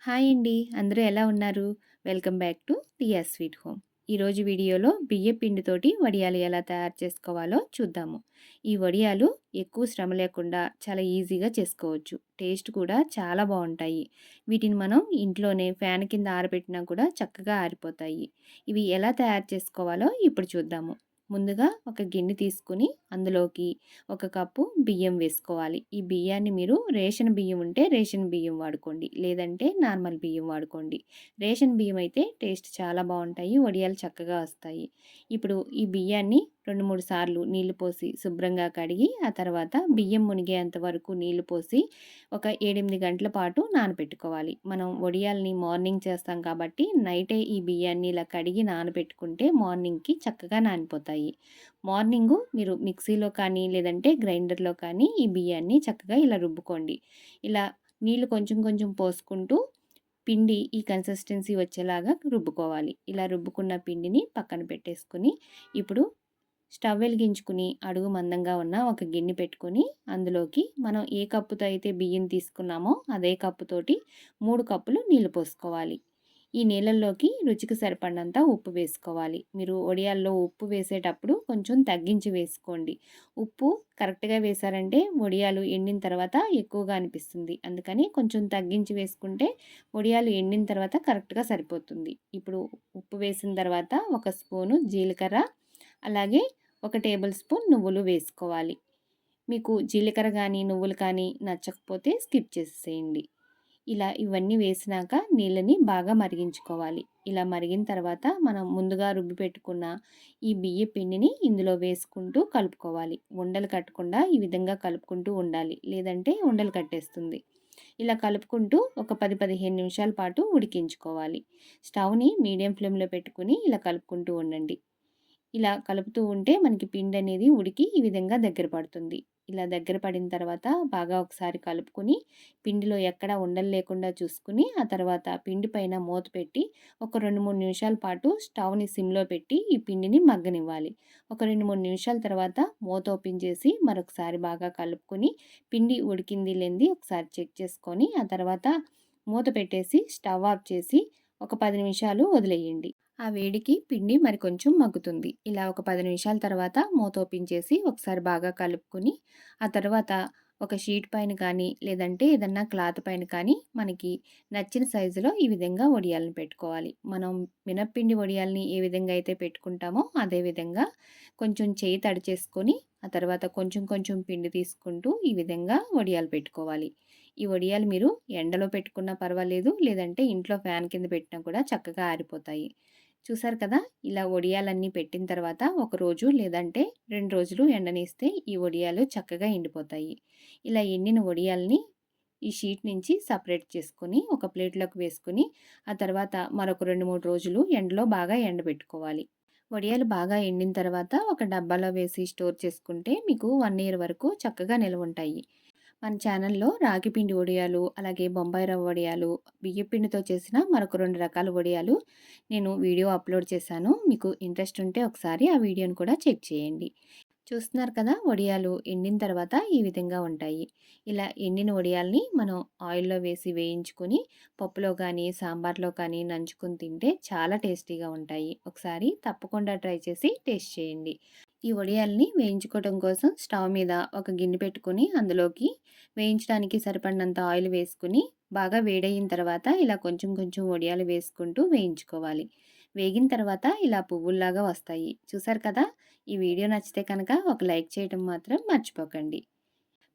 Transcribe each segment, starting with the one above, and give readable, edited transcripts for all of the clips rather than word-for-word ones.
Hi అండి. అందరూ ఎలా ఉన్నారు? Welcome back to Tia's sweet home. ఈరోజు వీడియోలో బియ్య పిండితోటి వడియాలు ఎలా తయారు చేసుకోవాలో చూద్దాము. ఈ వడియాలు ఎక్కువ శ్రమ లేకుండా చాలా ఈజీగా చేసుకోవచ్చు. టేస్ట్ కూడా చాలా బావుంటాయి. వీటిని మనం ఇంట్లోనే ఫ్యాన్ కింద ఆరబెట్టినా కూడా చక్కగా ఆరిపోతాయి. ఇవి ఎలా తయారు చేసుకోవాలో ఇప్పుడు చూద్దాము. ముందుగా ఒక గిన్నె తీసుకొని అందులోకి ఒక కప్పు బియ్యం వేసుకోవాలి. ఈ బియ్యాన్ని మీరు రేషన్ బియ్యం ఉంటే రేషన్ బియ్యం వాడుకోండి. లేదంటే నార్మల్ బియ్యం వాడుకోండి. రేషన్ బియ్యం అయితే టేస్ట్ చాలా బావుంటాయి. వడియాలు చక్కగా వస్తాయి. ఇప్పుడు ఈ బియ్యాన్ని 2, 3 సార్లు నీళ్లు పోసి శుభ్రంగా కడిగి ఆ తర్వాత బియ్యం మునిగేంత వరకు నీళ్లు పోసి ఒక 7, 8 గంటల పాటు నానబెట్టుకోవాలి. మనం వడియాల్ని మార్నింగ్ చేస్తాం కాబట్టి నైటే ఈ బియ్యాన్ని ఇలా కడిగి నానబెట్టుకుంటే మార్నింగ్‌కి చక్కగా నానిపోతాయి. మార్నింగు మీరు మిక్సీలో కానీ, లేదంటే గ్రైండర్‌లో కానీ ఈ బియ్యాన్ని చక్కగా ఇలా రుబ్బుకోండి. ఇలా నీళ్లు కొంచెం కొంచెం పోసుకుంటూ పిండి ఈ కన్సిస్టెన్సీ వచ్చేలాగా రుబ్బుకోవాలి. ఇలా రుబ్బుకున్న పిండిని పక్కన పెట్టేసుకొని, ఇప్పుడు స్టవ్ వెలిగించుకుని అడుగు మందంగా ఉన్న ఒక గిన్నె పెట్టుకొని, అందులోకి మనం ఏ కప్పుతో అయితే బియ్యం తీసుకున్నామో అదే కప్పుతోటి 3 కప్పులు నీళ్లు పోసుకోవాలి. ఈ నీళ్ళల్లోకి రుచికి సరిపడినంత ఉప్పు వేసుకోవాలి. మీరు వడియాల్లో ఉప్పు వేసేటప్పుడు కొంచెం తగ్గించి వేసుకోండి. ఉప్పు కరెక్ట్‌గా వేశారంటే వడియాలు ఎండిన తర్వాత ఎక్కువగా అనిపిస్తుంది. అందుకని కొంచెం తగ్గించి వేసుకుంటే వడియాలు ఎండిన తర్వాత కరెక్ట్‌గా సరిపోతుంది. ఇప్పుడు ఉప్పు వేసిన తర్వాత ఒక స్పూను జీలకర్ర, అలాగే ఒక టేబుల్ స్పూన్ నువ్వులు వేసుకోవాలి. మీకు జీలకర్ర గానీ, నువ్వులు కానీ నచ్చకపోతే స్కిప్ చేసేసేయండి. ఇలా ఇవన్నీ వేసినాక నీళ్ళని బాగా మరిగించుకోవాలి. ఇలా మరిగిన తర్వాత మనం ముందుగా రుబ్బి పెట్టుకున్న ఈ బియ్య పిండిని ఇందులో వేసుకుంటూ కలుపుకోవాలి. ఉండలు కట్టకుండా ఈ విధంగా కలుపుకుంటూ ఉండాలి. లేదంటే ఉండలు కట్టేస్తుంది. ఇలా కలుపుకుంటూ ఒక 10, 15 నిమిషాల పాటు ఉడికించుకోవాలి. స్టవ్‌ని మీడియం ఫ్లేమ్‌లో పెట్టుకొని ఇలా కలుపుకుంటూ ఉండండి. ఇలా కలుపుతూ ఉంటే మనకి పిండనేది ఉడికి ఈ విధంగా దగ్గర పడుతుంది. ఇలా దగ్గర పడిన తర్వాత బాగా ఒకసారి కలుపుకొని, పిండిలో ఎక్కడ ఉండలు లేకుండా చూసుకొని, ఆ తర్వాత పిండి పైన మూత పెట్టి ఒక 2, 3 నిమిషాల పాటు స్టవ్‌ని సిమ్‌లో పెట్టి ఈ పిండిని మగ్గనివ్వాలి. ఒక 2, 3 నిమిషాల తర్వాత మూత ఓపెన్ చేసి మరొకసారి బాగా కలుపుకొని, పిండి ఉడికింది లేనిది ఒకసారి చెక్ చేసుకొని, ఆ తర్వాత మూత పెట్టేసి స్టవ్ ఆఫ్ చేసి ఒక 10 నిమిషాలు వదిలేయండి. ఆ వేడికి పిండి మరి కొంచెం మగ్గుతుంది. ఇలా ఒక 10 నిమిషాల తర్వాత మూత ఓపెన్ చేసి ఒకసారి బాగా కలుపుకొని, ఆ తర్వాత ఒక షీట్ పైన కానీ, లేదంటే ఏదన్నా క్లాత్ పైన కానీ మనకి నచ్చిన సైజులో ఈ విధంగా వడియాలను పెట్టుకోవాలి. మనం మినప్పిండి వడియాల్ని ఏ విధంగా అయితే పెట్టుకుంటామో అదే విధంగా కొంచెం చేయి తడి చేసుకొని, ఆ తర్వాత కొంచెం కొంచెం పిండి తీసుకుంటూ ఈ విధంగా వడియాలు పెట్టుకోవాలి. ఈ వడియాలు మీరు ఎండలో పెట్టుకున్నా పర్వాలేదు, లేదంటే ఇంట్లో ఫ్యాన్ కింద పెట్టినా కూడా చక్కగా ఆరిపోతాయి. చూసారు కదా! ఇలా వడియాలన్నీ పెట్టిన తర్వాత ఒక రోజు లేదంటే 2 రోజులు ఎండనిస్తే ఈ వడియాలు చక్కగా ఎండిపోతాయి. ఇలా ఎండిన వడియాల్ని ఈ షీట్ నుంచి సెపరేట్ చేసుకొని ఒక ప్లేట్‌లోకి వేసుకొని, ఆ తర్వాత మరొక 2, 3 రోజులు ఎండలో బాగా ఎండబెట్టుకోవాలి. వడియాలు బాగా ఎండిన తర్వాత ఒక డబ్బాలో వేసి స్టోర్ చేసుకుంటే మీకు 1 ఇయర్ వరకు చక్కగా నిలవుంటాయి. మన ఛానల్‌లో రాగి పిండి వడియాలు, అలాగే బొంబాయి రవ్వ వడియాలు, బియ్యపు పిండితో చేసిన మరొక 2 రకాల వడియాలు నేను వీడియో అప్లోడ్ చేశాను. మీకు ఇంట్రెస్ట్ ఉంటే ఒకసారి ఆ వీడియోని కూడా చెక్ చేయండి. చూస్తున్నారు కదా! వడియాలు ఎండిన తర్వాత ఈ విధంగా ఉంటాయి. ఇలా ఎండిన వడియాల్ని మనం ఆయిల్‌లో వేసి వేయించుకొని పప్పులో కానీ, సాంబార్‌లో కానీ నంచుకొని తింటే చాలా టేస్టీగా ఉంటాయి. ఒకసారి తప్పకుండా ట్రై చేసి టేస్ట్ చేయండి. ఈ వడియాల్ని వేయించుకోవడం కోసం స్టవ్ మీద ఒక గిన్నె పెట్టుకొని అందులోకి వేయించడానికి సరిపడినంత ఆయిల్ వేసుకొని బాగా వేడయిన తర్వాత ఇలా కొంచెం కొంచెం వడియాలు వేసుకుంటూ వేయించుకోవాలి. వేగిన తర్వాత ఇలా పువ్వుల్లాగా వస్తాయి. చూసారు కదా! ఈ వీడియో నచ్చితే కనుక ఒక లైక్ చేయడం మాత్రం మర్చిపోకండి.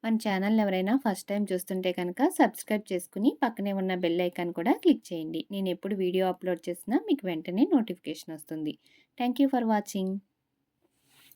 మన ఛానల్‌ని ఎవరైనా ఫస్ట్ టైం చూస్తుంటే కనుక సబ్స్క్రైబ్ చేసుకొని పక్కనే ఉన్న బెల్ ఐకాన్ కూడా క్లిక్ చేయండి. నేను ఎప్పుడు వీడియో అప్లోడ్ చేసినా మీకు వెంటనే నోటిఫికేషన్ వస్తుంది. Thank you for watching.